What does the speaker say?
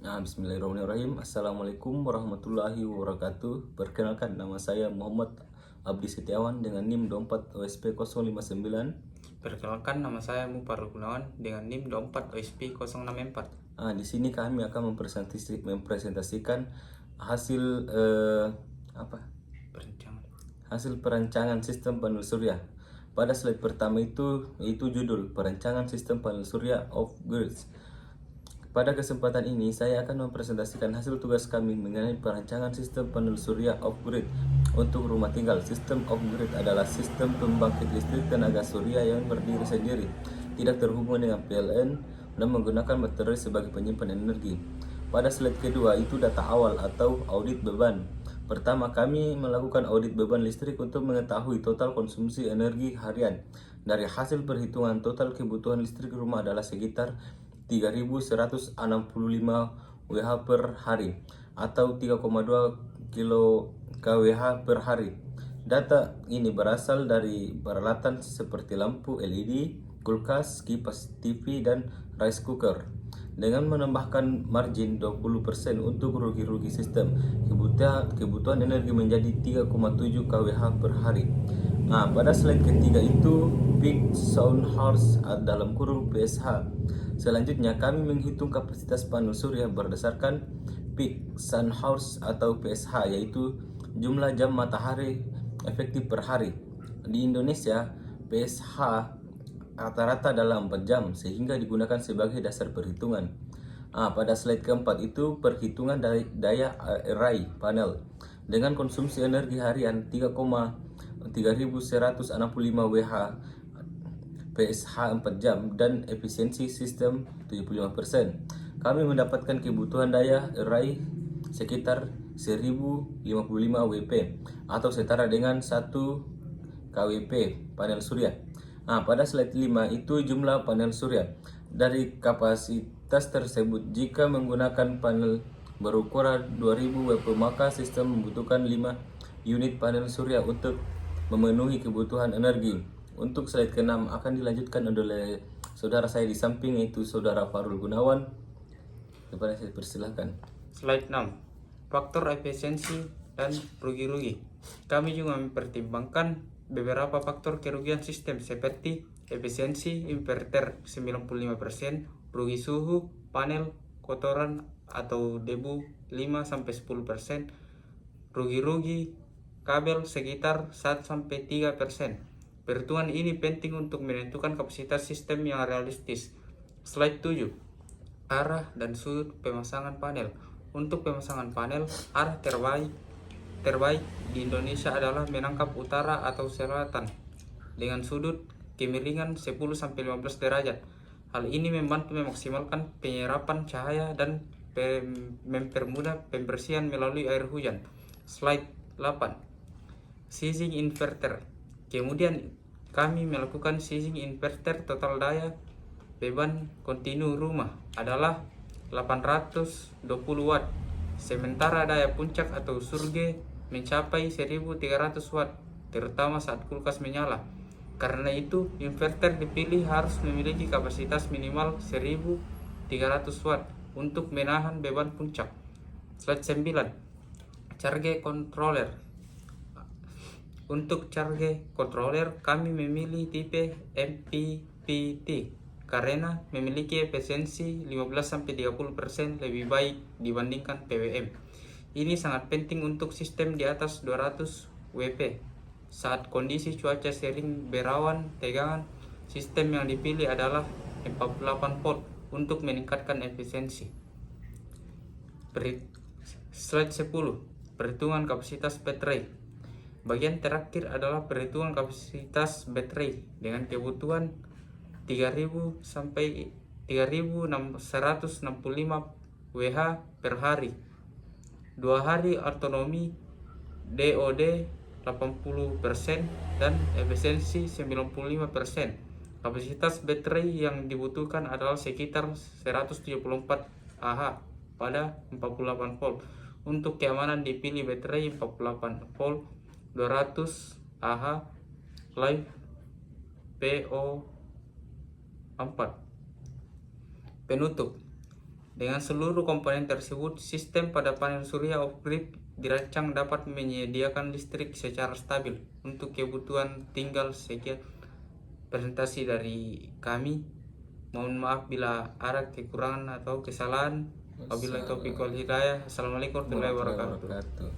Bismillahirrahmanirrahim. Assalamualaikum warahmatullahi wabarakatuh. Perkenalkan, nama saya Muhammad Abdi Setiawan dengan NIM 24 OSP 059. Perkenalkan, nama saya Muparul Gunawan dengan NIM 24 OSP 064. Di sini kami akan mempresentasikan hasil Perencanaan. hasil perancangan sistem panel surya. Pada slide pertama itu judul perancangan sistem panel surya off-grid. Pada kesempatan ini, saya akan mempresentasikan hasil tugas kami mengenai perancangan sistem panel surya off-grid untuk rumah tinggal. Sistem off-grid adalah sistem pembangkit listrik tenaga surya yang berdiri sendiri, tidak terhubung dengan PLN, dan menggunakan baterai sebagai penyimpan energi. Pada slide kedua, itu data awal atau audit beban. Pertama, kami melakukan audit beban listrik untuk mengetahui total konsumsi energi harian. Dari hasil perhitungan, total kebutuhan listrik rumah adalah sekitar 3.165 WH per hari atau 3,2 kilo kWh per hari. Data ini berasal dari peralatan seperti lampu LED, kulkas, kipas TV, dan rice cooker. Dengan menambahkan margin 20% untuk rugi-rugi sistem, kebutuhan energi menjadi 3,7 kWh per hari. Pada slide ketiga itu peak sound hours dalam kurung PSH. Selanjutnya kami menghitung kapasitas panel surya berdasarkan peak sun hours atau PSH, yaitu jumlah jam matahari efektif per hari. Di Indonesia, PSH rata-rata dalam 4 jam sehingga digunakan sebagai dasar perhitungan. Pada slide keempat itu perhitungan daya array panel dengan konsumsi energi harian 3.165 WH PSH 4 jam dan efisiensi sistem 75%. Kami mendapatkan kebutuhan daya array sekitar 1055 WP atau setara dengan 1 kWp panel surya. Pada slide 5 itu jumlah panel surya. Dari kapasitas tersebut, jika menggunakan panel berukuran 2000 WP, maka sistem membutuhkan 5 unit panel surya untuk memenuhi kebutuhan energi. Untuk slide ke-6 akan dilanjutkan oleh saudara saya di samping, yaitu saudara Farul Gunawan. Kepada saya persilahkan. Slide 6. Faktor efisiensi dan rugi-rugi. Kami juga mempertimbangkan beberapa faktor kerugian sistem seperti efisiensi inverter 95%, rugi suhu, panel, kotoran atau debu 5-10%, rugi-rugi kabel sekitar 1-3%. Perhitungan ini penting untuk menentukan kapasitas sistem yang realistis. Slide 7. Arah dan sudut pemasangan panel. Untuk pemasangan panel, arah terbaik di Indonesia adalah menangkap utara atau selatan dengan sudut kemiringan 10-15 derajat. Hal ini membantu memaksimalkan penyerapan cahaya dan mempermudah pembersihan melalui air hujan. Slide 8. Sizing inverter. Kemudian kami melakukan sizing inverter. Total daya beban kontinu rumah adalah 820 watt, sementara daya puncak atau surge mencapai 1300 watt, terutama saat kulkas menyala. Karena itu, inverter dipilih harus memiliki kapasitas minimal 1300 watt untuk menahan beban puncak. Slide 9. Charge controller. Untuk charge controller, kami memilih tipe MPPT karena memiliki efisiensi 15-30% lebih baik dibandingkan PWM. Ini sangat penting untuk sistem di atas 200 WP. Saat kondisi cuaca sering berawan tegangan, sistem yang dipilih adalah 48 volt untuk meningkatkan efisiensi. Slide 10. Perhitungan kapasitas baterai. Bagian terakhir adalah perhitungan kapasitas baterai dengan kebutuhan 3.000 sampai 3.165 WH per hari. 2 hari otonomi DOD 80% dan efisiensi 95%. Kapasitas baterai yang dibutuhkan adalah sekitar 174 Ah pada 48 volt. Untuk keamanan dipilih baterai 48 volt 200 Ah live PO4. Penutup. Dengan seluruh komponen tersebut, sistem pada panel surya off-grid dirancang dapat menyediakan listrik secara stabil untuk kebutuhan tinggal. Sekian presentasi dari kami. Mohon maaf bila ada kekurangan atau kesalahan. Wabillahi taufiq wal hidayah. Assalamualaikum warahmatullahi wabarakatuh.